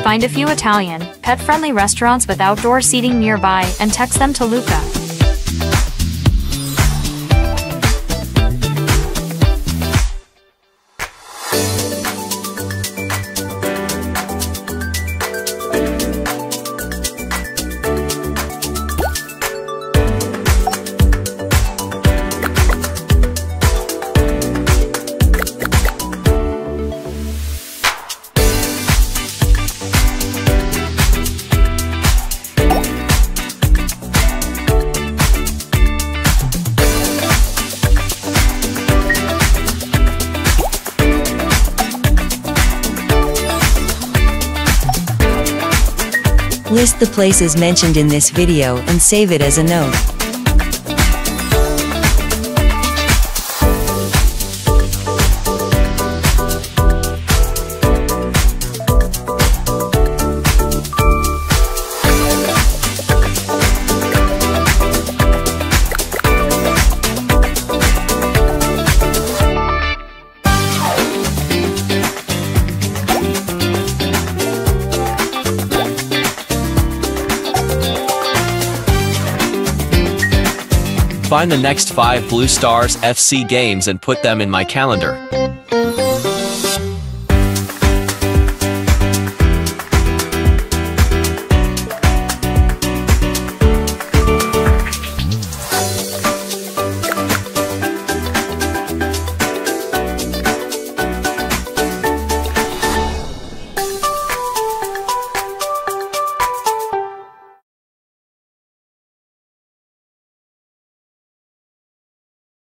Find a few Italian, pet-friendly restaurants with outdoor seating nearby and text them to Luca. List the places mentioned in this video and save it as a note. Find the next 5 Blue Stars FC games and put them in my calendar.